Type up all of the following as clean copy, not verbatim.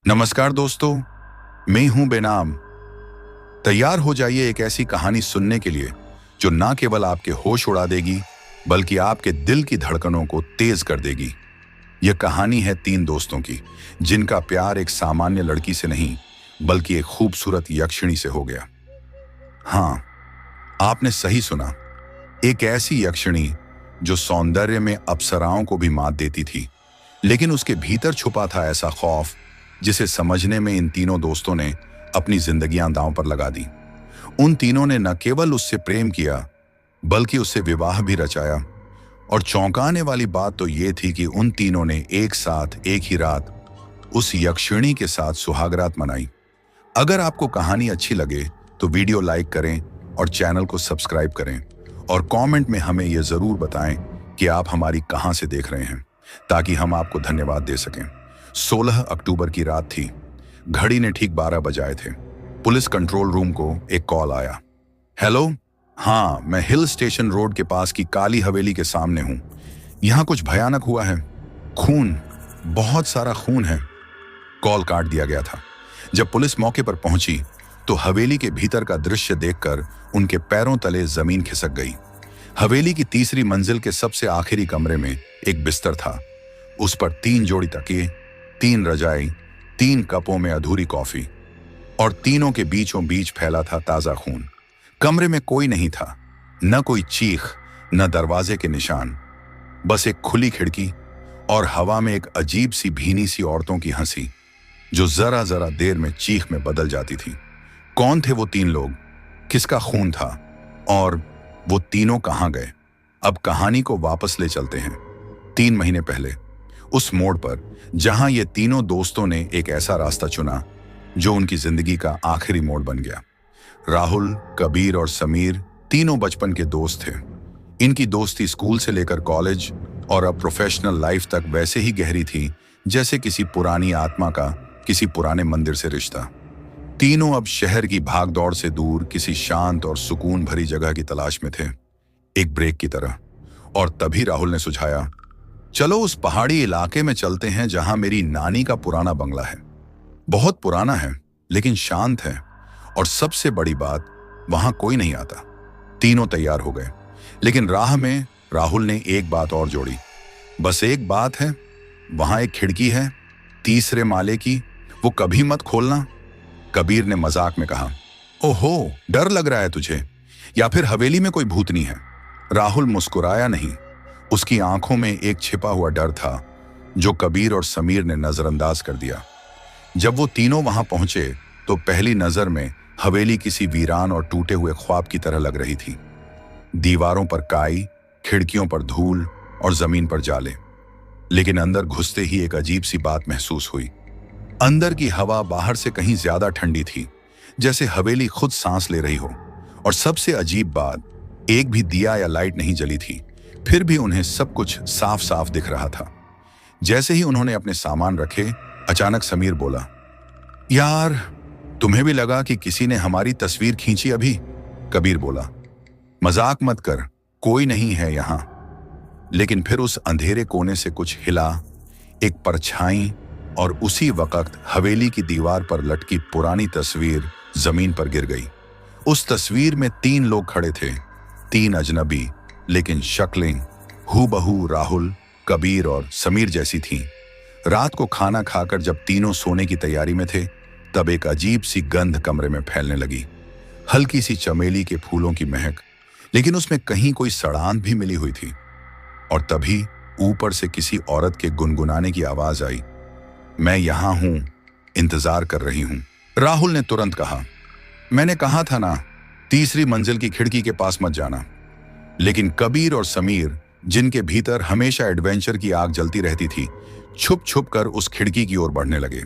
नमस्कार दोस्तों, मैं हूं बेनाम। तैयार हो जाइए एक ऐसी कहानी सुनने के लिए जो ना केवल आपके होश उड़ा देगी बल्कि आपके दिल की धड़कनों को तेज कर देगी। यह कहानी है तीन दोस्तों की जिनका प्यार एक सामान्य लड़की से नहीं बल्कि एक खूबसूरत यक्षिणी से हो गया। हाँ, आपने सही सुना, एक ऐसी यक्षिणी जो सौंदर्य में अप्सराओं को भी मात देती थी, लेकिन उसके भीतर छुपा था ऐसा खौफ जिसे समझने में इन तीनों दोस्तों ने अपनी जिंदगियां दांव पर लगा दी। उन तीनों ने न केवल उससे प्रेम किया बल्कि उससे विवाह भी रचाया। और चौंकाने वाली बात तो ये थी कि उन तीनों ने एक साथ एक ही रात उस यक्षिणी के साथ सुहागरात मनाई। अगर आपको कहानी अच्छी लगे तो वीडियो लाइक करें और चैनल को सब्सक्राइब करें और कमेंट में हमें यह जरूर बताएं कि आप हमारी कहां से देख रहे हैं ताकि हम आपको धन्यवाद दे सकें। 16 अक्टूबर की रात थी। घड़ी ने ठीक 12 बजाए थे। पुलिस कंट्रोल रूम को एक कॉल आया। हेलो, हाँ, मैं हिल स्टेशन रोड के पास की काली हवेली के सामने हूं। यहां कुछ भयानक हुआ है। खून, बहुत सारा खून है। कॉल काट दिया गया था। जब पुलिस मौके पर पहुंची तो हवेली के भीतर का दृश्य देखकर उनके पैरों तले जमीन खिसक गई। हवेली की तीसरी मंजिल के सबसे आखिरी कमरे में एक बिस्तर था। उस पर 3 जोड़ी तकिए, 3 रजाई, 3 कपों में अधूरी कॉफी और तीनों के बीचों बीच फैला था ताजा खून। कमरे में कोई नहीं था, न कोई चीख, न दरवाजे के निशान, बस एक खुली खिड़की और हवा में एक अजीब सी भीनी सी औरतों की हंसी जो जरा जरा देर में चीख में बदल जाती थी। कौन थे वो 3 लोग? किसका खून था? और वो तीनों कहां गए? अब कहानी को वापस ले चलते हैं 3 महीने पहले, उस मोड़ पर जहां ये तीनों दोस्तों ने एक ऐसा रास्ता चुना जो उनकी जिंदगी का आखिरी मोड़ बन गया। राहुल, कबीर और समीर तीनों बचपन के दोस्त थे। इनकी दोस्ती स्कूल से लेकर कॉलेज और अब प्रोफेशनल लाइफ तक वैसे ही गहरी थी जैसे किसी पुरानी आत्मा का किसी पुराने मंदिर से रिश्ता। तीनों अब शहर की भागदौड़ से दूर किसी शांत और सुकून भरी जगह की तलाश में थे, एक ब्रेक की तरह। और तभी राहुल ने सुझाया, चलो उस पहाड़ी इलाके में चलते हैं जहां मेरी नानी का पुराना बंगला है। बहुत पुराना है लेकिन शांत है, और सबसे बड़ी बात, वहां कोई नहीं आता। तीनों तैयार हो गए, लेकिन राह में राहुल ने एक बात और जोड़ी। बस एक बात है, वहां एक खिड़की है 3रे माले की, वो कभी मत खोलना। कबीर ने मजाक में कहा, ओहो, डर लग रहा है तुझे, या फिर हवेली में कोई भूतनी है? राहुल मुस्कुराया नहीं। उसकी आंखों में एक छिपा हुआ डर था जो कबीर और समीर ने नजरअंदाज कर दिया। जब वो तीनों वहां पहुंचे तो पहली नजर में हवेली किसी वीरान और टूटे हुए ख्वाब की तरह लग रही थी। दीवारों पर काई, खिड़कियों पर धूल और जमीन पर जाले। लेकिन अंदर घुसते ही एक अजीब सी बात महसूस हुई। अंदर की हवा बाहर से कहीं ज्यादा ठंडी थी, जैसे हवेली खुद सांस ले रही हो। और सबसे अजीब बात, एक भी दिया या लाइट नहीं जली थी, फिर भी उन्हें सब कुछ साफ साफ दिख रहा था। जैसे ही उन्होंने अपने सामान रखे, अचानक समीर बोला, यार, तुम्हें भी लगा कि किसी ने हमारी तस्वीर खींची अभी? कबीर बोला, मजाक मत कर, कोई नहीं है यहां। लेकिन फिर उस अंधेरे कोने से कुछ हिला, एक परछाई, और उसी वक्त हवेली की दीवार पर लटकी पुरानी तस्वीर जमीन पर गिर गई। उस तस्वीर में 3 लोग खड़े थे, 3 अजनबी, लेकिन शक्लें हूबहू राहुल, कबीर और समीर जैसी थीं। रात को खाना खाकर जब तीनों सोने की तैयारी में थे, तब एक अजीब सी गंध कमरे में फैलने लगी। हल्की सी चमेली के फूलों की महक, लेकिन उसमें कहीं कोई सड़ांध भी मिली हुई थी। और तभी ऊपर से किसी औरत के गुनगुनाने की आवाज आई, मैं यहां हूं, इंतजार कर रही हूं। राहुल ने तुरंत कहा, मैंने कहा था ना, 3री मंजिल की खिड़की के पास मत जाना। लेकिन कबीर और समीर, जिनके भीतर हमेशा एडवेंचर की आग जलती रहती थी, छुप छुप कर उस खिड़की की ओर बढ़ने लगे।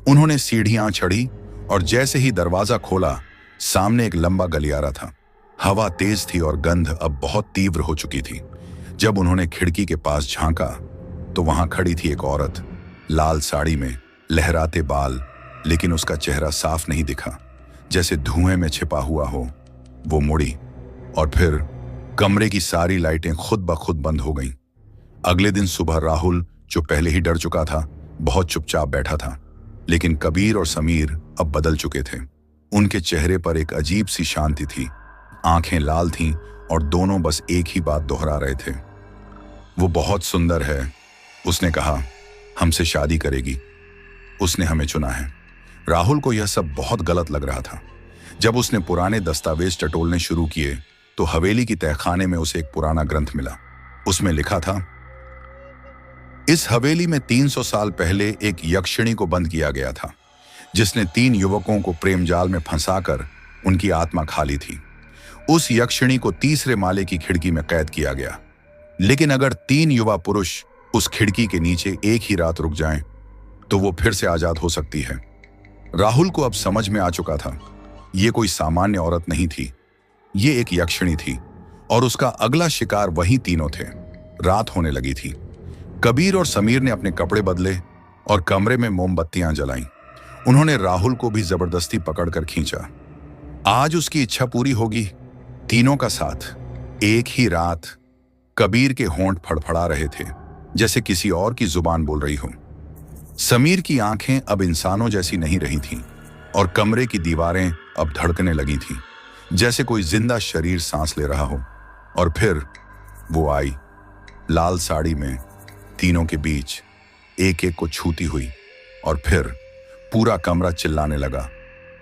उन्होंने सीढ़ियां चढ़ी और जैसे ही दरवाजा खोला, सामने एक लंबा गलियारा था। हवा तेज थी और गंध अब बहुत तीव्र हो चुकी थी। जब उन्होंने खिड़की के पास झांका तो वहां खड़ी थी एक औरत, लाल साड़ी में, लहराते बाल, लेकिन उसका चेहरा साफ नहीं दिखा, जैसे धुएं में छिपा हुआ हो। वो मुड़ी और फिर कमरे की सारी लाइटें खुद ब खुद बंद हो गईं। अगले दिन सुबह राहुल, जो पहले ही डर चुका था, बहुत चुपचाप बैठा था। लेकिन कबीर और समीर अब बदल चुके थे। उनके चेहरे पर एक अजीब सी शांति थी, आंखें लाल थीं और दोनों बस एक ही बात दोहरा रहे थे। वो बहुत सुंदर है, उसने कहा, हमसे शादी करेगी, उसने हमें चुना है। राहुल को यह सब बहुत गलत लग रहा था। जब उसने पुराने दस्तावेज टटोलने शुरू किए तो हवेली की तहखाने में उसे एक पुराना ग्रंथ मिला। उसमें लिखा था, इस हवेली में 300 साल पहले एक यक्षिणी को बंद किया गया था, जिसने 3 युवकों को प्रेम जाल में फंसाकर उनकी आत्मा खा ली थी। उस यक्षिणी को तीसरे माले की खिड़की में कैद किया गया, लेकिन अगर 3 युवा पुरुष उस खिड़की के नीचे एक ही रात रुक जाएं, तो वो फिर से आजाद हो सकती है। राहुल को अब समझ में आ चुका था, ये कोई सामान्य औरत नहीं थी, ये एक यक्षिणी थी और उसका अगला शिकार वही तीनों थे। रात होने लगी थी। कबीर और समीर ने अपने कपड़े बदले और कमरे में मोमबत्तियां जलाईं। उन्होंने राहुल को भी जबरदस्ती पकड़कर खींचा। आज उसकी इच्छा पूरी होगी। तीनों का साथ, एक ही रात। कबीर के होंठ फड़फड़ा रहे थे, जैसे किसी और की जुबान बोल रही हो। समीर की आंखें अब इंसानों जैसी नहीं रही थीं और कमरे की दीवारें अब धड़कने लगी थीं, जैसे कोई जिंदा शरीर सांस ले रहा हो। और फिर वो आई, लाल साड़ी में, तीनों के बीच, एक एक को छूती हुई। और फिर पूरा कमरा चिल्लाने लगा।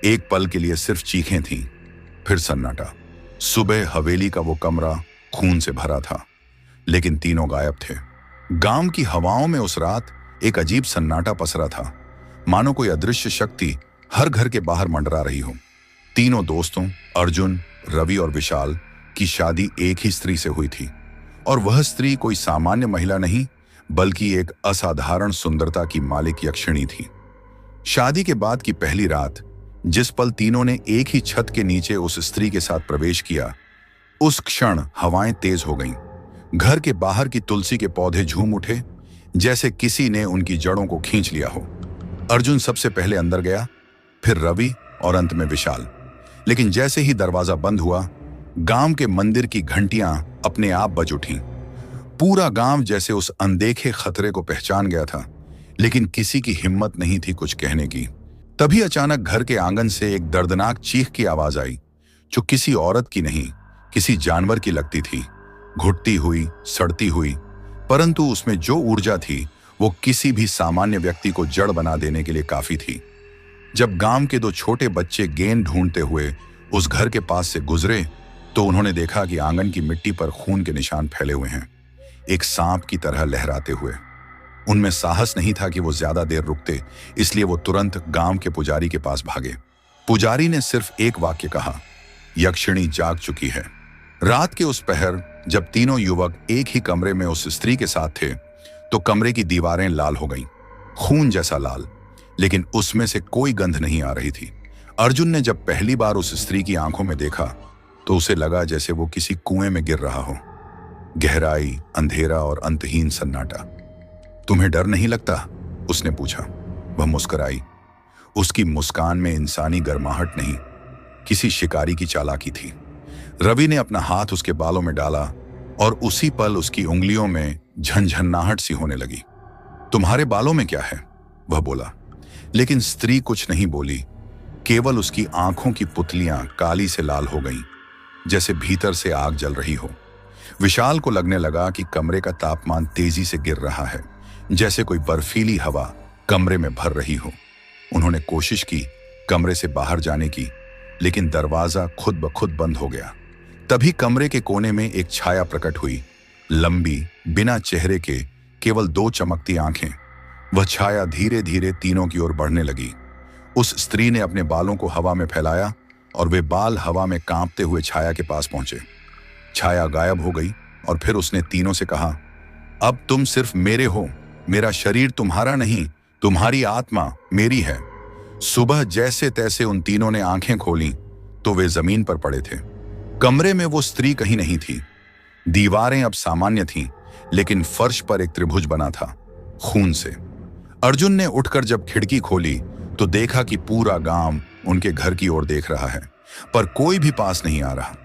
एक पल के लिए सिर्फ चीखें थीं, फिर सन्नाटा। सुबह हवेली का वो कमरा खून से भरा था, लेकिन तीनों गायब थे। गांव की हवाओं में उस रात एक अजीब सन्नाटा पसरा था, मानो कोई अदृश्य शक्ति हर घर के बाहर मंडरा रही हो। तीनों दोस्तों, अर्जुन, रवि और विशाल की शादी एक ही स्त्री से हुई थी, और वह स्त्री कोई सामान्य महिला नहीं, बल्कि एक असाधारण सुंदरता की मालिक यक्षिणी थी। शादी के बाद की पहली रात, जिस पल तीनों ने एक ही छत के नीचे उस स्त्री के साथ प्रवेश किया, उस क्षण हवाएं तेज हो गईं। घर के बाहर की तुलसी के पौधे झूम उठे, जैसे किसी ने उनकी जड़ों को खींच लिया हो। अर्जुन सबसे पहले अंदर गया, फिर रवि और अंत में विशाल। लेकिन जैसे ही दरवाजा बंद हुआ, गांव के मंदिर की घंटियां अपने आप बज उठीं। पूरा गांव जैसे उस अनदेखे खतरे को पहचान गया था, लेकिन किसी की हिम्मत नहीं थी कुछ कहने की। तभी अचानक घर के आंगन से एक दर्दनाक चीख की आवाज आई, जो किसी औरत की नहीं, किसी जानवर की लगती थी। घुटती हुई, सड़ती हुई, परंतु उसमें जो ऊर्जा थी वो किसी भी सामान्य व्यक्ति को जड़ बना देने के लिए काफी थी। जब गांव के 2 छोटे बच्चे गेंद ढूंढते हुए उस घर के पास से गुजरे, तो उन्होंने देखा कि आंगन की मिट्टी पर खून के निशान फैले हुए हैं, एक सांप की तरह लहराते हुए। उनमें साहस नहीं था कि वो ज्यादा देर रुकते, इसलिए वो तुरंत गांव के पुजारी के पास भागे। पुजारी ने सिर्फ एक वाक्य कहा, यक्षिणी जाग चुकी है। रात के उस पहर, जब तीनों युवक एक ही कमरे में उस स्त्री के साथ थे, तो कमरे की दीवारें लाल हो गईं, खून जैसा लाल, लेकिन उसमें से कोई गंध नहीं आ रही थी। अर्जुन ने जब पहली बार उस स्त्री की आंखों में देखा, तो उसे लगा जैसे वो किसी कुएं में गिर रहा हो। गहराई, अंधेरा और अंतहीन सन्नाटा। तुम्हें डर नहीं लगता? उसने पूछा। वह मुस्कुराई। उसकी मुस्कान में इंसानी गर्माहट नहीं, किसी शिकारी की चालाकी थी। रवि ने अपना हाथ उसके बालों में डाला और उसी पल उसकी उंगलियों में झनझनाहट सी होने लगी। तुम्हारे बालों में क्या है? वह बोला। लेकिन स्त्री कुछ नहीं बोली, केवल उसकी आंखों की पुतलियां काली से लाल हो गईं, जैसे भीतर से आग जल रही हो। विशाल को लगने लगा कि कमरे का तापमान तेजी से गिर रहा है, जैसे कोई बर्फीली हवा कमरे में भर रही हो। उन्होंने कोशिश की कमरे से बाहर जाने की, लेकिन दरवाजा खुद ब खुद बंद हो गया। तभी कमरे के कोने में एक छाया प्रकट हुई, लंबी, बिना चेहरे के, केवल 2 चमकती आंखें। वह छाया धीरे धीरे तीनों की ओर बढ़ने लगी। उस स्त्री ने अपने बालों को हवा में फैलाया और वे बाल हवा में कांपते हुए छाया के पास पहुंचे। छाया गायब हो गई और फिर उसने तीनों से कहा, अब तुम सिर्फ मेरे हो, मेरा शरीर तुम्हारा नहीं, तुम्हारी आत्मा मेरी है। सुबह जैसे तैसे उन तीनों ने आंखें खोलीं तो वे जमीन पर पड़े थे। कमरे में वो स्त्री कहीं नहीं थी। दीवारें अब सामान्य थीं, लेकिन फर्श पर एक त्रिभुज बना था, खून से। अर्जुन ने उठकर जब खिड़की खोली तो देखा कि पूरा गांव उनके घर की ओर देख रहा है, पर कोई भी पास नहीं आ रहा।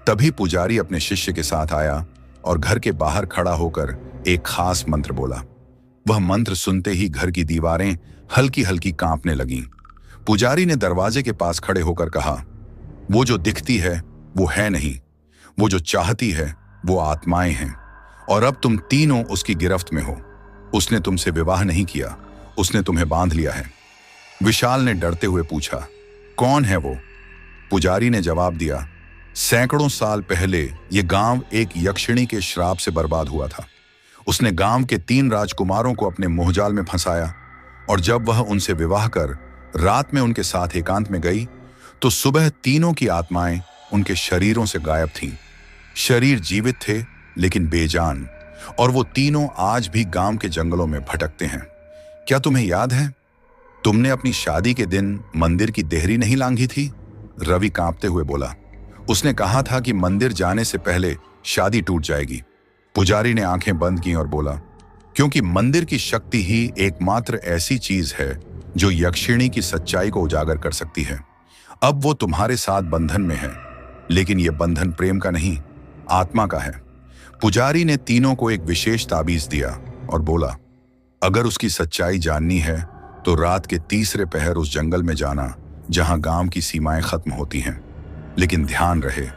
तभी पुजारी अपने शिष्य के साथ आया और घर के बाहर खड़ा होकर एक खास मंत्र बोला। वह मंत्र सुनते ही घर की दीवारें हल्की हल्की कांपने लगीं। पुजारी ने दरवाजे के पास खड़े होकर कहा, वो जो दिखती है वो है नहीं, वो जो चाहती है वो आत्माएं हैं, और अब तुम तीनों उसकी गिरफ्त में हो। उसने तुमसे विवाह नहीं किया, उसने तुम्हें बांध लिया है। विशाल ने डरते हुए पूछा, कौन है वो? पुजारी ने जवाब दिया, सैकड़ों साल पहले ये गांव एक यक्षिणी के श्राप से बर्बाद हुआ था। उसने गांव के 3 राजकुमारों को अपने मोहजाल में फंसाया, और जब वह उनसे विवाह कर रात में उनके साथ एकांत में गई तो सुबह तीनों की आत्माएं उनके शरीरों से गायब थीं। शरीर जीवित थे लेकिन बेजान, और वो तीनों आज भी गांव के जंगलों में भटकते हैं। क्या तुम्हें याद है, तुमने अपनी शादी के दिन मंदिर की देहरी नहीं लांघी थी? रवि कांपते हुए बोला, उसने कहा था कि मंदिर जाने से पहले शादी टूट जाएगी। पुजारी ने आंखें बंद की और बोला, क्योंकि मंदिर की शक्ति ही एकमात्र ऐसी चीज है जो यक्षिणी की सच्चाई को उजागर कर सकती है। अब वो तुम्हारे साथ बंधन में है, लेकिन यह बंधन प्रेम का नहीं, आत्मा का है। पुजारी ने तीनों को एक विशेष ताबीज दिया और बोला, अगर उसकी सच्चाई जाननी है तो रात के तीसरे पहर उस जंगल में जाना जहां गांव की सीमाएं खत्म होती हैं। लेकिन ध्यान रहे,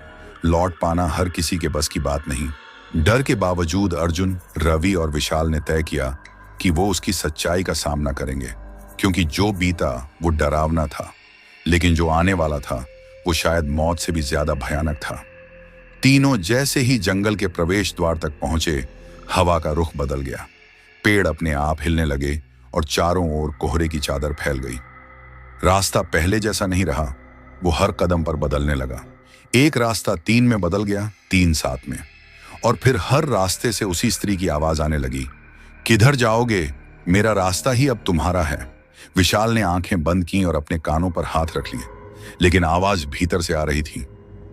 लौट पाना हर किसी के बस की बात नहीं। डर के बावजूद अर्जुन, रवि और विशाल ने तय किया कि वो उसकी सच्चाई का सामना करेंगे, क्योंकि जो बीता वो डरावना था, लेकिन जो आने वाला था वो शायद मौत से भी ज्यादा भयानक था। तीनों जैसे ही जंगल के प्रवेश द्वार तक पहुंचे, हवा का रुख बदल गया। पेड़ अपने आप हिलने लगे और चारों ओर कोहरे की चादर फैल गई। रास्ता पहले जैसा नहीं रहा, वो हर कदम पर बदलने लगा। एक रास्ता 3 में बदल गया, 3 7 में, और फिर हर रास्ते से उसी स्त्री की आवाज आने लगी, किधर जाओगे? मेरा रास्ता ही अब तुम्हारा है। विशाल ने आंखें बंद की और अपने कानों पर हाथ रख लिए, लेकिन आवाज भीतर से आ रही थी,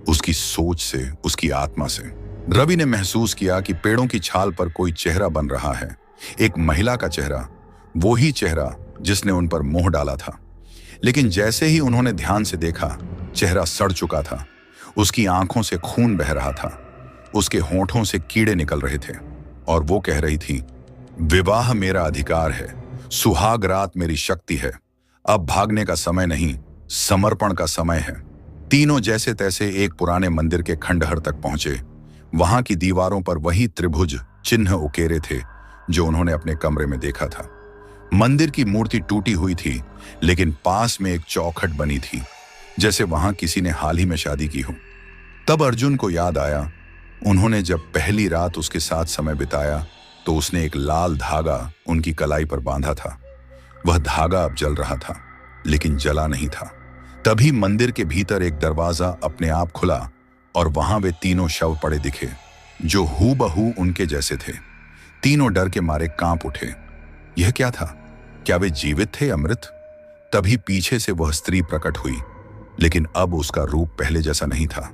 उसकी सोच से, उसकी आत्मा से। रवि ने महसूस किया कि पेड़ों की छाल पर कोई चेहरा बन रहा है, एक महिला का चेहरा, वो ही चेहरा जिसने उन पर मोह डाला था। लेकिन जैसे ही उन्होंने ध्यान से देखा, चेहरा सड़ चुका था, उसकी आंखों से खून बह रहा था, उसके होंठों से कीड़े निकल रहे थे, और वो कह रही थी, विवाह मेरा अधिकार है, सुहाग रात मेरी शक्ति है, अब भागने का समय नहीं, समर्पण का समय है। तीनों जैसे तैसे एक पुराने मंदिर के खंडहर तक पहुंचे। वहां की दीवारों पर वही त्रिभुज चिन्ह उकेरे थे जो उन्होंने अपने कमरे में देखा था। मंदिर की मूर्ति टूटी हुई थी, लेकिन पास में एक चौखट बनी थी, जैसे वहां किसी ने हाल ही में शादी की हो। तब अर्जुन को याद आया, उन्होंने जब पहली रात उसके साथ समय बिताया तो उसने एक लाल धागा उनकी कलाई पर बांधा था। वह धागा अब जल रहा था, लेकिन जला नहीं था। तभी मंदिर के भीतर एक दरवाजा अपने आप खुला और वहां वे तीनों शव पड़े दिखे, जो हूबहू उनके जैसे थे। तीनों डर के मारे कांप उठे। यह क्या था? क्या वे जीवित थे, अमृत? तभी पीछे से वह स्त्री प्रकट हुई, लेकिन अब उसका रूप पहले जैसा नहीं था।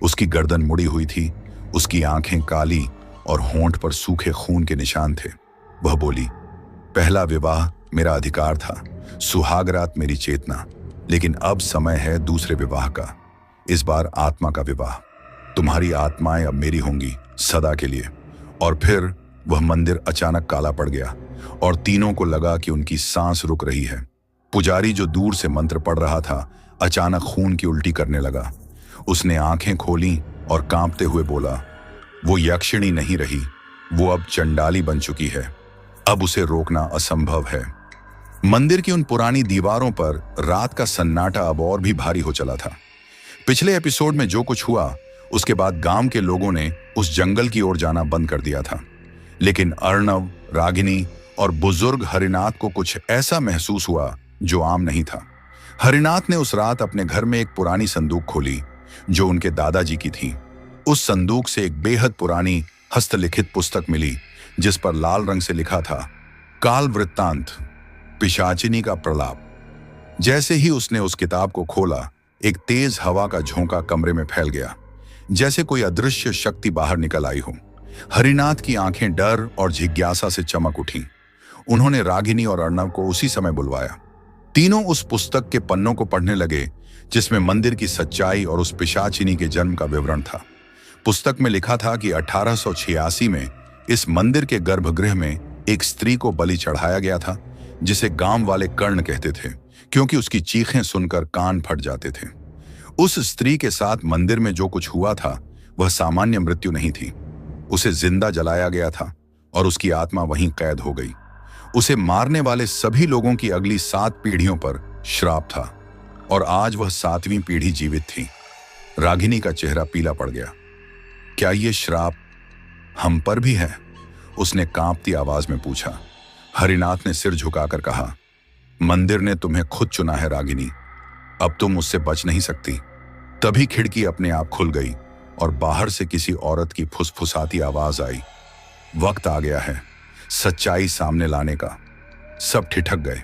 उसकी गर्दन मुड़ी हुई थी, उसकी आंखें काली और होंठ पर सूखे खून के निशान थे। वह बोली, पहला विवाह मेरा अधिकार था, सुहाग रात मेरी चेतना, लेकिन अब समय है दूसरे विवाह का, इस बार आत्मा का विवाह। तुम्हारी आत्माएं अब मेरी होंगी सदा के लिए। और फिर वह मंदिर अचानक काला पड़ गया और तीनों को लगा कि उनकी सांस रुक रही है। पुजारी जो दूर से मंत्र पढ़ रहा था, अचानक खून की उल्टी करने लगा। उसने आंखें खोली और कांपते हुए बोला, वो यक्षिणी नहीं रही, वो अब चंडाली बन चुकी है, अब उसे रोकना असंभव है। मंदिर की उन पुरानी दीवारों पर रात का सन्नाटा अब और भी भारी हो चला था। पिछले एपिसोड में जो कुछ हुआ, उसके बाद गांव के लोगों ने उस जंगल की ओर जाना बंद कर दिया था। लेकिन अर्णव, रागिनी और बुजुर्ग हरिनाथ को कुछ ऐसा महसूस हुआ जो आम नहीं था। हरिनाथ ने उस रात अपने घर में एक पुरानी संदूक खोली जो उनके दादाजी की थी। उस संदूक से एक बेहद पुरानी हस्तलिखित पुस्तक मिली, जिस पर लाल रंग से लिखा था, काल वृत्तांत, पिशाचिनी का प्रलाप। जैसे ही उसने उस किताब को खोला, एक तेज हवा का झोंका कमरे में फैल गया, जैसे कोई अदृश्य शक्ति बाहर निकल आई हो। हरिनाथ की आंखें डर और जिज्ञासा से चमक उठीं। उन्होंने रागिनी और अर्णव को उसी समय बुलवाया। तीनों उस पुस्तक के पन्नों को पढ़ने लगे, जिसमें मंदिर की सच्चाई और उस पिशाचिनी के जन्म का विवरण था। पुस्तक में लिखा था कि 1886 में इस मंदिर के गर्भगृह में एक स्त्री को बलि चढ़ाया गया था, जिसे गांव वाले कर्ण कहते थे, क्योंकि उसकी चीखें सुनकर कान फट जाते थे। उस स्त्री के साथ मंदिर में जो कुछ हुआ था वह सामान्य मृत्यु नहीं थी। उसे जिंदा जलाया गया था और उसकी आत्मा वहीं कैद हो गई। उसे मारने वाले सभी लोगों की अगली 7 पीढ़ियों पर श्राप था और आज वह 7वीं पीढ़ी जीवित थी। रागिनी का चेहरा पीला पड़ गया। क्या ये श्राप हम पर भी है? उसने कांपती आवाज में पूछा। हरिनाथ ने सिर झुकाकर कहा, मंदिर ने तुम्हें खुद चुना है रागिनी, अब तुम उससे बच नहीं सकती। तभी खिड़की अपने आप खुल गई और बाहर से किसी औरत की फुसफुसाती आवाज आई, वक्त आ गया है सच्चाई सामने लाने का। सब ठिठक गए।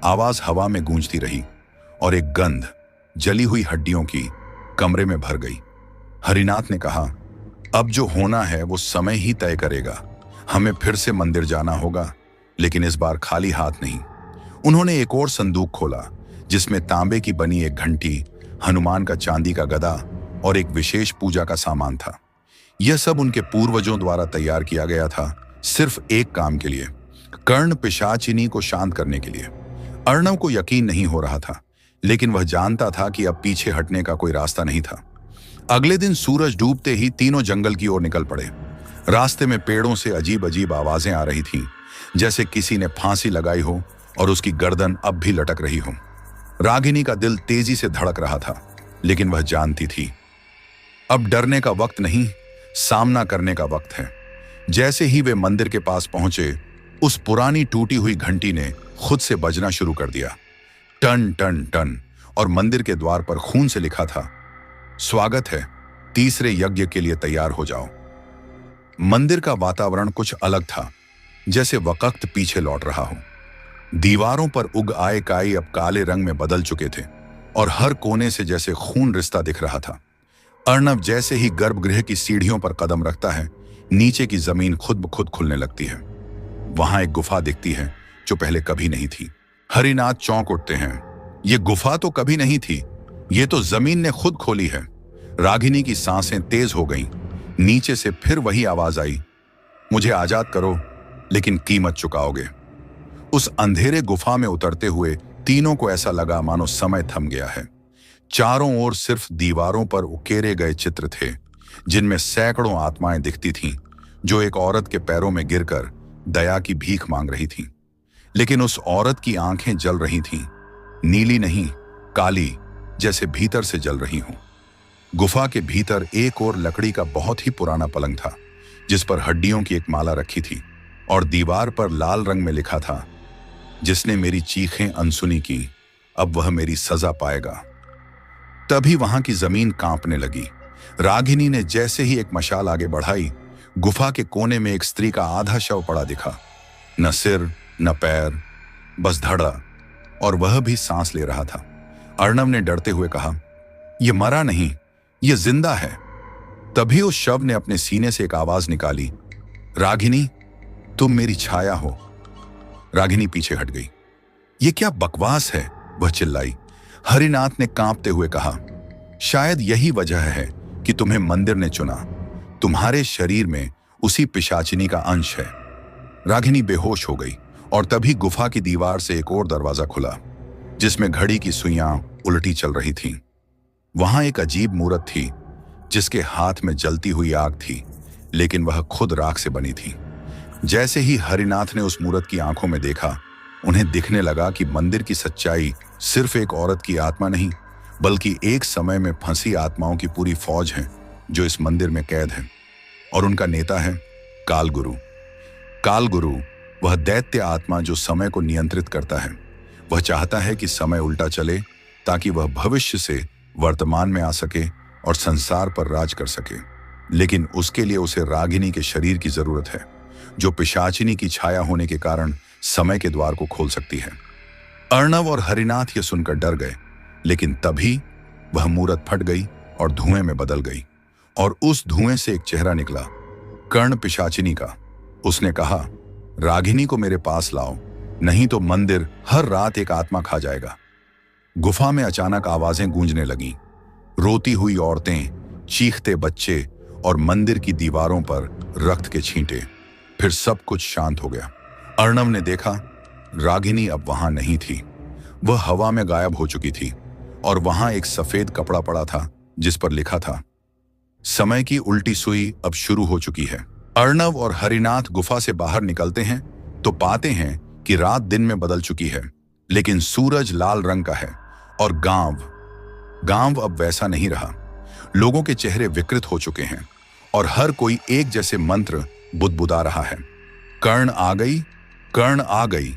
आवाज हवा में गूंजती रही और एक गंध जली हुई हड्डियों की कमरे में भर गई। हरिनाथ ने कहा, अब जो होना है वो समय ही तय करेगा। हमें फिर से मंदिर जाना होगा, लेकिन इस बार खाली हाथ नहीं। उन्होंने एक और संदूक खोला, जिसमें तांबे की बनी एक घंटी, हनुमान का चांदी का गदा और एक विशेष पूजा का सामान था। यह सब उनके पूर्वजों द्वारा तैयार किया गया था, सिर्फ एक काम के लिए, कर्ण पिशाचिनी को शांत करने के लिए। अर्णव को यकीन नहीं हो रहा था, लेकिन वह जानता था कि अब पीछे हटने का कोई रास्ता नहीं था। अगले दिन सूरज डूबते ही तीनों जंगल की ओर निकल पड़े। रास्ते में पेड़ों से अजीब अजीब आवाजें आ रही थीं, जैसे किसी ने फांसी लगाई हो और उसकी गर्दन अब भी लटक रही हो। रागिनी का दिल तेजी से धड़क रहा था, लेकिन वह जानती थी अब डरने का वक्त नहीं, सामना करने का वक्त है। जैसे ही वे मंदिर के पास पहुंचे, उस पुरानी टूटी हुई घंटी ने खुद से बजना शुरू कर दिया, टन टन टन, और मंदिर के द्वार पर खून से लिखा था, स्वागत है, तीसरे यज्ञ के लिए तैयार हो जाओ। मंदिर का वातावरण कुछ अलग था, जैसे वक्त पीछे लौट रहा हो। दीवारों पर उग आए काई अब काले रंग में बदल चुके थे और हर कोने से जैसे खून रिश्ता दिख रहा था। अर्णव जैसे ही गर्भगृह की सीढ़ियों पर कदम रखता है, नीचे की जमीन खुद ब खुद खुलने लगती है। वहां एक गुफा दिखती है जो पहले कभी नहीं थी। हरिनाथ चौंक उठते हैं। ये गुफा तो कभी नहीं थी, ये तो जमीन ने खुद खोली है। रागिनी की सांसें तेज हो गईं। नीचे से फिर वही आवाज आई, मुझे आजाद करो, लेकिन कीमत चुकाओगे। उस अंधेरे गुफा में उतरते हुए तीनों को ऐसा लगा मानो समय थम गया है। चारों ओर सिर्फ दीवारों पर उकेरे गए चित्र थे, जिनमें सैकड़ों आत्माएं दिखती थीं, जो एक औरत के पैरों में गिरकर दया की भीख मांग रही थीं। लेकिन उस औरत की आंखें जल रही थीं, नीली नहीं, काली, जैसे भीतर से जल रही हों। गुफा के भीतर एक और लकड़ी का बहुत ही पुराना पलंग था, जिस पर हड्डियों की एक माला रखी थी, और दीवार पर लाल रंग में लिखा था, जिसने मेरी चीखें अनसुनी की, अब वह मेरी सजा पाएगा। तभी वहां की जमीन कांपने लगी। रागिनी ने जैसे ही एक मशाल आगे बढ़ाई, गुफा के कोने में एक स्त्री का आधा शव पड़ा दिखा। न सिर न पैर, बस धड़ा, और वह भी सांस ले रहा था। अर्णव ने डरते हुए कहा, यह मरा नहीं, यह जिंदा है। तभी उस शव ने अपने सीने से एक आवाज निकाली, रागिनी, तुम मेरी छाया हो। रागिनी पीछे हट गई। यह क्या बकवास है, वह चिल्लाई। हरिनाथ ने कांपते हुए कहा, शायद यही वजह है कि तुम्हें मंदिर ने चुना। तुम्हारे शरीर में उसी पिशाचिनी का अंश है। रागिनी बेहोश हो गई और तभी गुफा की दीवार से एक और दरवाजा खुला, जिसमें घड़ी की सुइयां उल्टी चल रही थीं। वहां एक अजीब मूर्त थी, जिसके हाथ में जलती हुई आग थी, लेकिन वह खुद राख से बनी थी। जैसे ही हरिनाथ ने उस मूर्त की आंखों में देखा, उन्हें दिखने लगा कि मंदिर की सच्चाई सिर्फ एक औरत की आत्मा नहीं, बल्कि एक समय में फंसी आत्माओं की पूरी फौज है, जो इस मंदिर में कैद है। और उनका नेता है कालगुरु। कालगुरु वह दैत्य आत्मा जो समय को नियंत्रित करता है। वह चाहता है कि समय उल्टा चले, ताकि वह भविष्य से वर्तमान में आ सके और संसार पर राज कर सके। लेकिन उसके लिए उसे रागिनी के शरीर की जरूरत है, जो पिशाचिनी की छाया होने के कारण समय के द्वार को खोल सकती है। अर्णव और हरिनाथ ये सुनकर डर गए, लेकिन तभी वह मूरत फट गई और धुएं में बदल गई, और उस धुएं से एक चेहरा निकला, कर्ण पिशाचिनी का। उसने कहा, रागिनी को मेरे पास लाओ, नहीं तो मंदिर हर रात एक आत्मा खा जाएगा। गुफा में अचानक आवाजें गूंजने लगीं, रोती हुई औरतें, चीखते बच्चे और मंदिर की दीवारों पर रक्त के छींटे। फिर सब कुछ शांत हो गया अर्णव ने देखा रागिनी अब वहां नहीं थी। वह हवा में गायब हो चुकी थी और वहां एक सफेद कपड़ा पड़ा था जिस पर लिखा था, समय की उल्टी सुई अब शुरू हो चुकी है। अर्णव और हरिनाथ गुफा से बाहर निकलते हैं तो पाते हैं कि रात दिन में बदल चुकी है, लेकिन सूरज लाल रंग का है और गांव अब वैसा नहीं रहा। लोगों के चेहरे विकृत हो चुके हैं और हर कोई एक जैसे मंत्र बुदबुदा रहा है। कर्ण आ गई, कर्ण आ गई।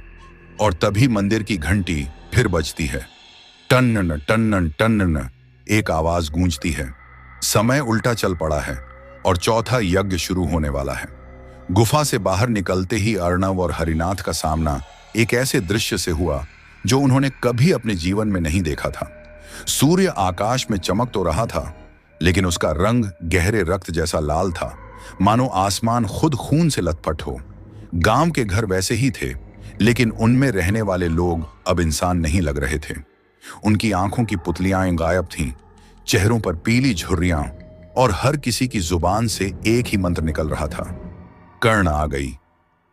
और तभी मंदिर की घंटी फिर बजती है। टन्नन टन्नन टन्नन एक आवाज गूंजती है। समय उल्टा चल पड़ा है और चौथा यज्ञ शुरू होने वाला है। गुफा से बाहर निकलते ही अर्णव और हरिनाथ का सामना एक ऐसे दृश्य से हुआ जो उन्होंने कभी अपने जीवन में नहीं देखा था। सूर्य आकाश में चमक तो रहा था, लेकिन उसका रंग गहरे रक्त जैसा लाल था, मानो आसमान खुद खून से लथपथ हो। गांव के घर वैसे ही थे, लेकिन उनमें रहने वाले लोग अब इंसान नहीं लग रहे थे। उनकी आंखों की पुतलियां गायब थीं, चेहरों पर पीली झुर्रियां, और हर किसी की जुबान से एक ही मंत्र निकल रहा था, कर्ण आ गई,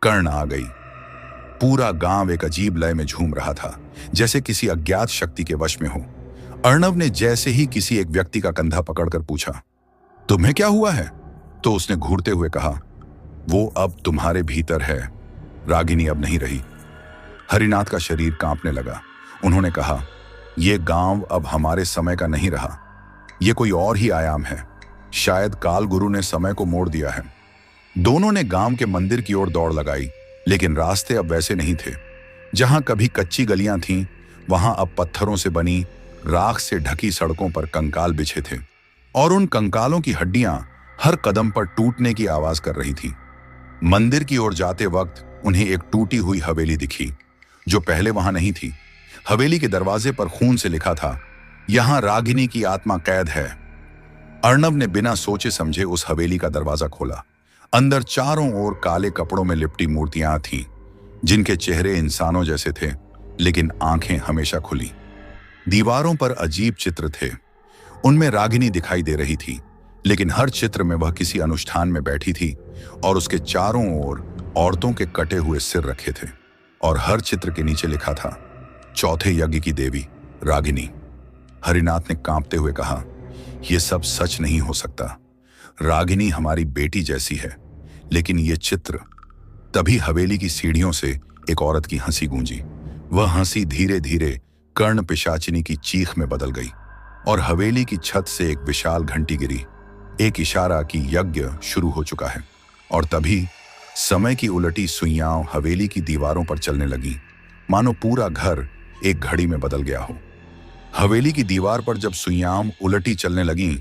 कर्ण आ गई। पूरा गांव एक अजीब लय में झूम रहा था, जैसे किसी अज्ञात शक्ति के वश में हो। अर्णव ने जैसे ही किसी एक व्यक्ति का कंधा पकड़कर पूछा, तुम्हें क्या हुआ है? तो उसने घूरते हुए कहा, वो अब तुम्हारे भीतर है, रागिनी अब नहीं रही। हरिनाथ का शरीर कांपने लगा। उन्होंने कहा, यह गांव अब हमारे समय का नहीं रहा, यह कोई और ही आयाम है। शायद काल गुरु ने समय को मोड़ दिया है। दोनों ने गांव के मंदिर की ओर दौड़ लगाई, लेकिन रास्ते अब वैसे नहीं थे। जहां कभी कच्ची गलियां थीं, वहां अब पत्थरों से बनी, राख से ढकी सड़कों पर कंकाल बिछे थे, और उन कंकालों की हड्डियां हर कदम पर टूटने की आवाज कर रही थी। मंदिर की ओर जाते वक्त उन्हें एक टूटी हुई हवेली दिखी, जो पहले वहां नहीं थी। हवेली के दरवाजे पर खून से लिखा था, यहां रागिनी की आत्मा कैद है। अर्णव ने बिना सोचे समझे उस हवेली का दरवाजा खोला। अंदर चारों ओर काले कपड़ों में लिपटी मूर्तियां थीं, जिनके चेहरे इंसानों जैसे थे, लेकिन आंखें हमेशा खुली। दीवारों पर अजीब चित्र थे, उनमें रागिनी दिखाई दे रही थी, लेकिन हर चित्र में वह किसी अनुष्ठान में बैठी थी और उसके चारों ओर औरतों के कटे हुए सिर रखे थे, और हर चित्र के नीचे लिखा था, चौथे यज्ञ की देवी रागिनी। हरिनाथ ने कांपते हुए कहा, यह सब सच नहीं हो सकता। रागिनी हमारी बेटी जैसी है, लेकिन ये चित्र। तभी हवेली की सीढ़ियों से एक औरत की हंसी गूंजी। वह हंसी धीरे धीरे कर्ण पिशाचिनी की चीख में बदल गई और हवेली की छत से एक विशाल घंटी गिरी, एक इशारा कि यज्ञ शुरू हो चुका है। और तभी समय की उलटी सुइयां हवेली की दीवारों पर चलने लगी, मानो पूरा घर एक घड़ी में बदल गया हो। हवेली की दीवार पर जब सुइयां उलटी चलने लगीं,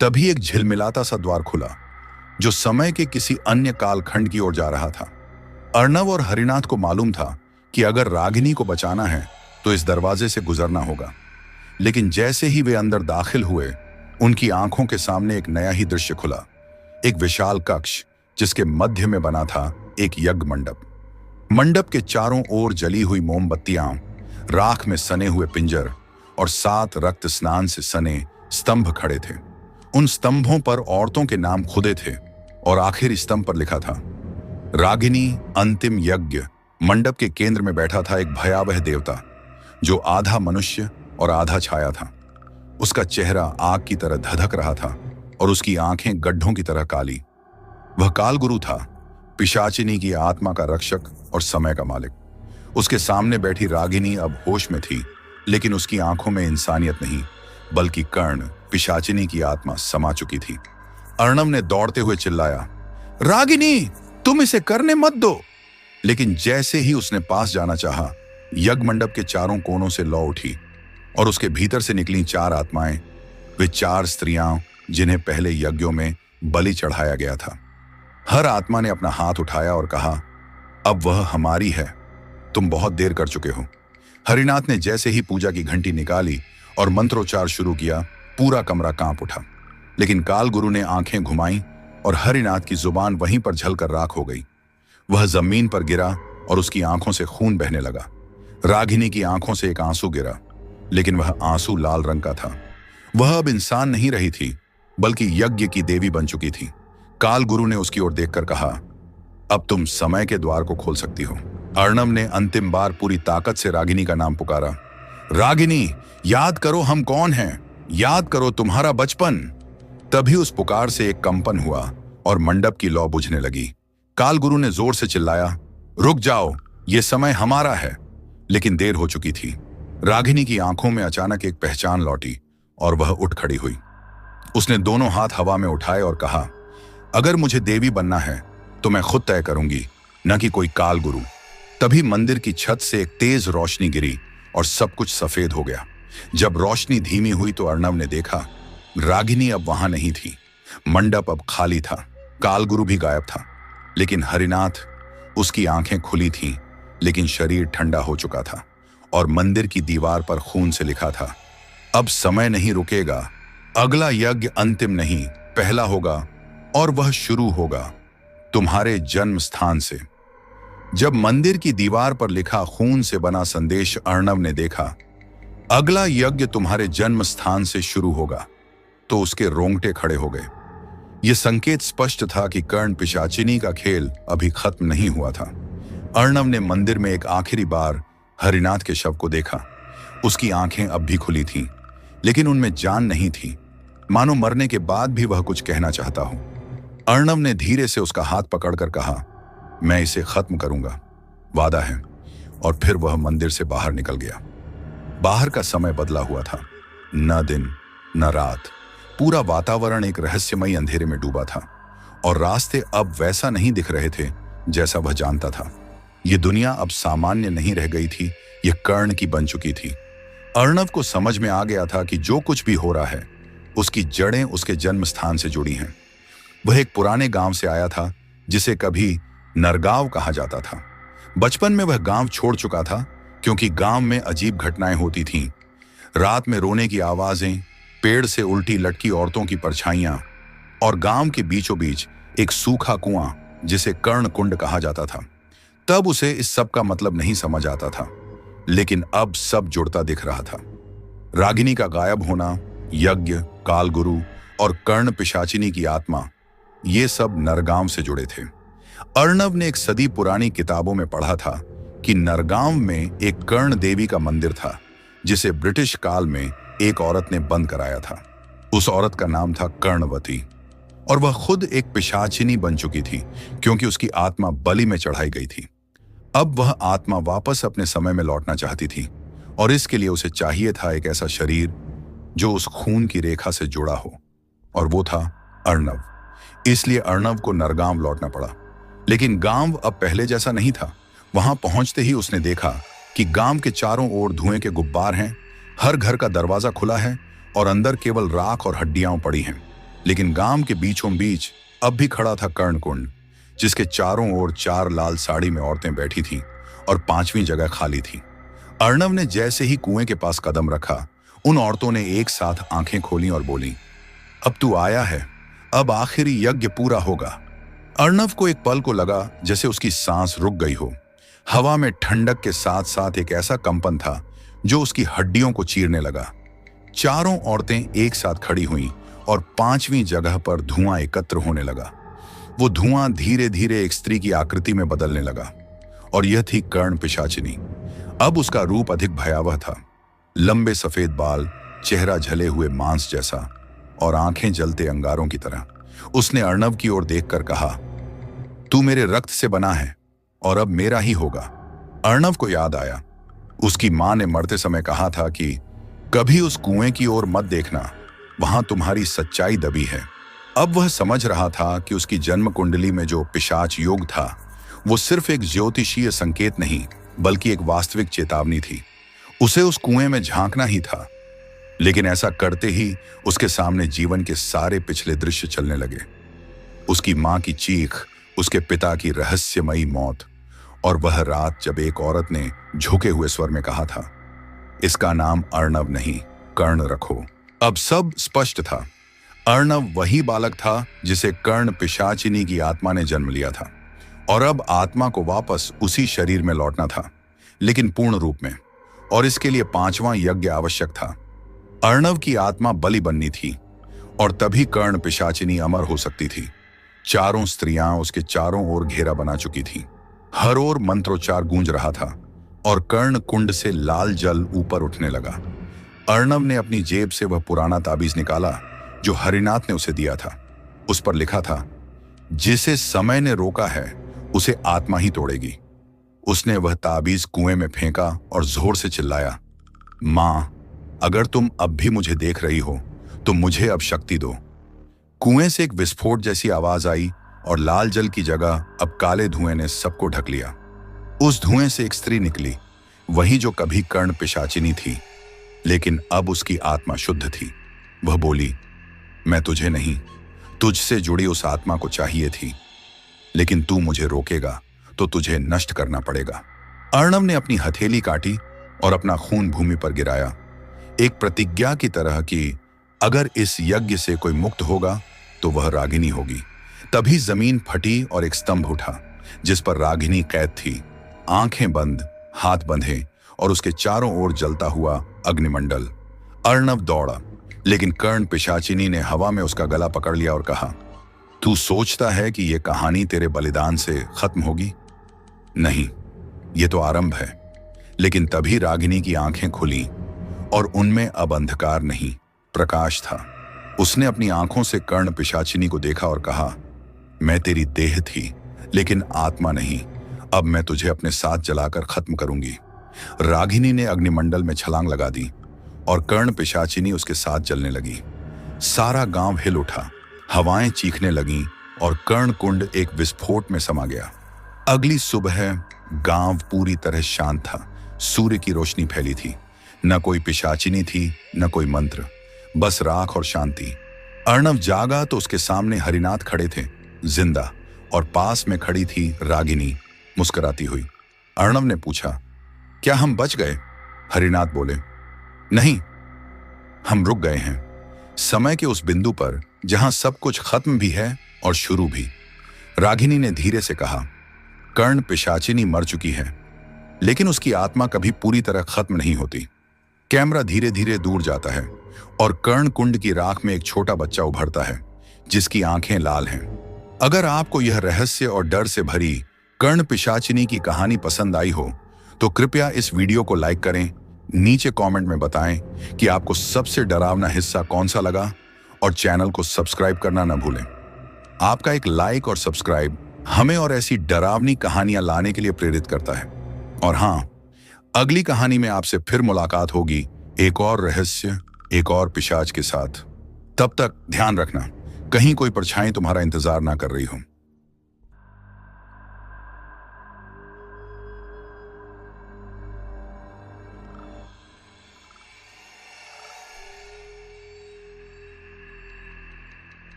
तभी एक झिलमिलाता सा द्वार खुला, जो समय के किसी अन्य कालखंड की ओर जा रहा था। अर्णव और हरिनाथ को मालूम था कि अगर रागिनी को बचाना है तो इस दरवाजे से गुजरना होगा, लेकिन जैसे ही वे अंदर दाखिल हुए, उनकी आंखों के सामने एक नया ही दृश्य खुला। एक विशाल कक्ष, जिसके मध्य में बना था एक यज्ञ मंडप। मंडप के चारों ओर जली हुई मोमबत्तियां, राख में सने हुए पिंजर और 7 रक्त स्नान से सने स्तंभ खड़े थे। उन स्तंभों पर औरतों के नाम खुदे थे और आखिरी स्तंभ पर लिखा था, रागिनी अंतिम यज्ञ। मंडप के केंद्र में बैठा था एक भयावह देवता, जो आधा मनुष्य और आधा छाया था। उसका चेहरा आग की तरह धधक रहा था और उसकी आंखें गड्ढों की तरह काली। वह कालगुरु था, पिशाचिनी की आत्मा का रक्षक और समय का मालिक। उसके सामने बैठी रागिनी अब होश में थी, लेकिन उसकी आंखों में इंसानियत नहीं, बल्कि कर्ण पिशाचिनी की आत्मा समा चुकी थी। अर्णव ने दौड़ते हुए चिल्लाया, रागिनी, तुम इसे करने मत दो। लेकिन जैसे ही उसने पास जाना चाहा, यज्ञ मंडप के चारों कोनों से लौ उठी और उसके भीतर से निकली 4 आत्माएं। वे 4 स्त्रियां, जिन्हें पहले यज्ञों में बलि चढ़ाया गया था। हर आत्मा ने अपना हाथ उठाया और कहा, अब वह हमारी है, तुम बहुत देर कर चुके हो। हरिनाथ ने जैसे ही पूजा की घंटी निकाली और मंत्रोच्चार शुरू किया, पूरा कमरा कांप उठा। लेकिन कालगुरु ने आंखें घुमाई और हरिनाथ की जुबान वहीं पर झलकर राख हो गई। वह जमीन पर गिरा और उसकी आंखों से खून बहने लगा। रागिनी की आंखों से एक आंसू गिरा, लेकिन वह आंसू लाल रंग का था। वह अब इंसान नहीं रही थी, बल्कि यज्ञ की देवी बन चुकी थी। कालगुरु ने उसकी ओर देखकर कहा, अब तुम समय के द्वार को खोल सकती हो। अर्णव ने अंतिम बार पूरी ताकत से रागिनी का नाम पुकारा। रागिनी, याद करो हम कौन हैं, याद करो तुम्हारा बचपन। तभी उस पुकार से एक कंपन हुआ और मंडप की लौ बुझने लगी। कालगुरु ने जोर से चिल्लाया, रुक जाओ, ये समय हमारा है। लेकिन देर हो चुकी थी। रागिनी की आंखों में अचानक एक पहचान लौटी और वह उठ खड़ी हुई। उसने दोनों हाथ हवा में उठाए और कहा, अगर मुझे देवी बनना है तो मैं खुद तय करूंगी, न कि कोई कालगुरु। तभी मंदिर की छत से एक तेज रोशनी गिरी और सब कुछ सफेद हो गया। जब रोशनी धीमी हुई तो अर्णव ने देखा, रागिनी अब वहां नहीं थी। मंडप अब खाली था, कालगुरु भी गायब था। लेकिन हरिनाथ, उसकी आंखें खुली थीं, लेकिन शरीर ठंडा हो चुका था और मंदिर की दीवार पर खून से लिखा था, अब समय नहीं रुकेगा, अगला यज्ञ अंतिम नहीं, पहला होगा और वह शुरू होगा तुम्हारे जन्म स्थान से। जब मंदिर की दीवार पर लिखा खून से बना संदेश अर्णव ने देखा, अगला यज्ञ तुम्हारे जन्म स्थान से शुरू होगा, तो उसके रोंगटे खड़े हो गए। यह संकेत स्पष्ट था कि कर्ण पिशाचिनी का खेल अभी खत्म नहीं हुआ था। अर्णव ने मंदिर में एक आखिरी बार हरिनाथ के शव को देखा। उसकी आंखें अब भी खुली थीं, लेकिन उनमें जान नहीं थी, मानो मरने के बाद भी वह कुछ कहना चाहता हो। अर्णव ने धीरे से उसका हाथ पकड़कर कहा, मैं इसे खत्म करूंगा, वादा है। और फिर वह मंदिर से बाहर निकल गया। बाहर का समय बदला हुआ था, न दिन न रात। पूरा वातावरण एक रहस्यमयी अंधेरे में डूबा था और रास्ते अब वैसा नहीं दिख रहे थे जैसा वह जानता था। यह दुनिया अब सामान्य नहीं रह गई थी, यह कर्ण की बन चुकी थी। अर्णव को समझ में आ गया था कि जो कुछ भी हो रहा है उसकी जड़ें उसके जन्म स्थान से जुड़ी हैं। वह एक पुराने गांव से आया था जिसे कभी नरगांव कहा जाता था। बचपन में वह गांव छोड़ चुका था क्योंकि गांव में अजीब घटनाएं होती थीं। रात में रोने की आवाजें, पेड़ से उल्टी लटकी औरतों की परछाइयां और गांव के बीचों बीच एक सूखा कुआं जिसे कर्ण कुंड कहा जाता था। तब उसे इस सब का मतलब नहीं समझ आता था, लेकिन अब सब जुड़ता दिख रहा था। रागिनी का गायब होना, यज्ञ, कालगुरु और कर्ण पिशाचिनी की आत्मा, ये सब नरगांव से जुड़े थे। अर्णव ने एक सदी पुरानी किताबों में पढ़ा था कि नरगांव में एक कर्ण देवी का मंदिर था जिसे ब्रिटिश काल में एक औरत ने बंद कराया था। उस औरत का नाम था कर्णवती और वह खुद एक पिशाचिनी बन चुकी थी क्योंकि उसकी आत्मा बलि में चढ़ाई गई थी। अब वह आत्मा वापस अपने समय में लौटना चाहती थी और इसके लिए उसे चाहिए था एक ऐसा शरीर जो उस खून की रेखा से जुड़ा हो, और वो था अर्णव। इसलिए अर्णव को नरगांव लौटना पड़ा। लेकिन गांव अब पहले जैसा नहीं था। वहां पहुंचते ही उसने देखा कि गांव के चारों ओर धुएं के गुब्बार हैं, हर घर का दरवाजा खुला है और अंदर केवल राख और हड्डियां पड़ी हैं। लेकिन गांव के बीचों बीच अब भी खड़ा था कर्णकुंड, जिसके चारों ओर 4 लाल साड़ी में औरतें बैठी थीं और 5वीं जगह खाली थी। अर्णव ने जैसे ही कुएं के पास कदम रखा, उन औरतों ने एक साथ आंखें खोली और बोली, अब तू आया है, अब आखिरी यज्ञ पूरा होगा। अर्णव को एक पल को लगा जैसे उसकी सांस रुक गई हो। हवा में ठंडक के साथ साथ एक ऐसा कंपन था जो उसकी हड्डियों को चीरने लगा। चारों औरतें एक साथ खड़ी हुईं और 5वीं जगह पर धुआं एकत्र होने लगा। वो धुआं धीरे धीरे एक स्त्री की आकृति में बदलने लगा और यह थी कर्ण पिशाचिनी। अब उसका रूप अधिक भयावह था। लंबे सफेद बाल, चेहरा झले हुए मांस जैसा और आंखें जलते अंगारों की तरह। उसने अर्णव की ओर देखकर कहा, तू मेरे रक्त से बना है और अब मेरा ही होगा। अर्णव को याद आया, उसकी मां ने मरते समय कहा था कि कभी उस कुएं की ओर मत देखना, वहां तुम्हारी सच्चाई दबी है। अब वह समझ रहा था कि उसकी जन्म कुंडली में जो पिशाच योग था वो सिर्फ एक ज्योतिषीय संकेत नहीं बल्कि एक वास्तविक चेतावनी थी। उसे उस कुएं में झांकना ही था। लेकिन ऐसा करते ही उसके सामने जीवन के सारे पिछले दृश्य चलने लगे। उसकी मां की चीख, उसके पिता की रहस्यमयी मौत और वह रात जब एक औरत ने झुके हुए स्वर में कहा था, इसका नाम अर्णव नहीं कर्ण रखो। अब सब स्पष्ट था। अर्णव वही बालक था जिसे कर्ण पिशाचिनी की आत्मा ने जन्म लिया था और अब आत्मा को वापस उसी शरीर में लौटना था, लेकिन पूर्ण रूप में। और इसके लिए 5वां यज्ञ आवश्यक था। अर्णव की आत्मा बलि बननी थी और तभी कर्ण पिशाचिनी अमर हो सकती थी। चारों स्त्रियां उसके चारों ओर घेरा बना चुकी थीं। हर ओर मंत्रोच्चार गूंज रहा था और कर्ण कुंड से लाल जल ऊपर उठने लगा। अर्णव ने अपनी जेब से वह पुराना ताबीज निकाला जो हरिनाथ ने उसे दिया था। उस पर लिखा था, जिसे समय ने रोका है उसे आत्मा ही तोड़ेगी। उसने वह ताबीज कुएं में फेंका और जोर से चिल्लाया, मां, अगर तुम अब भी मुझे देख रही हो तो मुझे अब शक्ति दो। कुएं से एक विस्फोट जैसी आवाज आई और लाल जल की जगह अब काले धुएं ने सबको ढक लिया। उस धुएं से एक स्त्री निकली, वही जो कभी कर्ण पिशाचिनी थी, लेकिन अब उसकी आत्मा शुद्ध थी। वह बोली, मैं तुझे नहीं, तुझसे जुड़ी उस आत्मा को चाहिए थी, लेकिन तू मुझे रोकेगा तो तुझे नष्ट करना पड़ेगा। अर्णव ने अपनी हथेली काटी और अपना खून भूमि पर गिराया, एक प्रतिज्ञा की तरह कि अगर इस यज्ञ से कोई मुक्त होगा तो वह रागिनी होगी। तभी जमीन फटी और एक स्तंभ उठा जिस पर रागिनी कैद थी, आंखें बंद, हाथ बंधे और उसके चारों ओर जलता हुआ अग्निमंडल। अर्णव दौड़ा, लेकिन कर्ण पिशाचिनी ने हवा में उसका गला पकड़ लिया और कहा, तू सोचता है कि यह कहानी तेरे बलिदान से खत्म होगी? नहीं, यह तो आरंभ है। लेकिन तभी रागिनी की आंखें खुली और उनमें अब अंधकार नहीं, प्रकाश था। उसने अपनी आंखों से कर्ण पिशाचिनी को देखा और कहा, मैं तेरी देह थी लेकिन आत्मा नहीं, अब मैं तुझे अपने साथ जलाकर खत्म करूंगी। रागिनी ने अग्निमंडल में छलांग लगा दी और कर्ण पिशाचिनी उसके साथ जलने लगी। सारा गांव हिल उठा, हवाएं चीखने लगीं और कर्ण कुंड एक विस्फोट में समा गया। अगली सुबह गांव पूरी तरह शांत था, सूर्य की रोशनी फैली थी, न कोई पिशाचिनी थी न कोई मंत्र, बस राख और शांति। अर्णव जागा तो उसके सामने हरिनाथ खड़े थे, जिंदा, और पास में खड़ी थी रागिनी, मुस्कुराती हुई। अर्णव ने पूछा, क्या हम बच गए? हरिनाथ बोले, नहीं, हम रुक गए हैं, समय के उस बिंदु पर जहां सब कुछ खत्म भी है और शुरू भी। रागिनी ने धीरे से कहा, कर्ण पिशाचिनी मर चुकी है, लेकिन उसकी आत्मा कभी पूरी तरह खत्म नहीं होती। कैमरा धीरे धीरे दूर जाता है और कर्ण कुंड की राख में एक छोटा बच्चा उभरता है जिसकी आंखें लाल हैं। अगर आपको यह रहस्य और डर से भरी कर्ण पिशाचिनी की कहानी पसंद आई हो तो कृपया इस वीडियो को लाइक करें, नीचे कमेंट में बताएं कि आपको सबसे डरावना हिस्सा कौन सा लगा और चैनल को सब्सक्राइब करना न भूलें। आपका एक लाइक और सब्सक्राइब हमें और ऐसी डरावनी कहानियां लाने के लिए प्रेरित करता है। और हाँ, अगली कहानी में आपसे फिर मुलाकात होगी एक और रहस्य, एक और पिशाच के साथ। तब तक ध्यान रखना, कहीं कोई परछाई तुम्हारा इंतजार ना कर रही हो।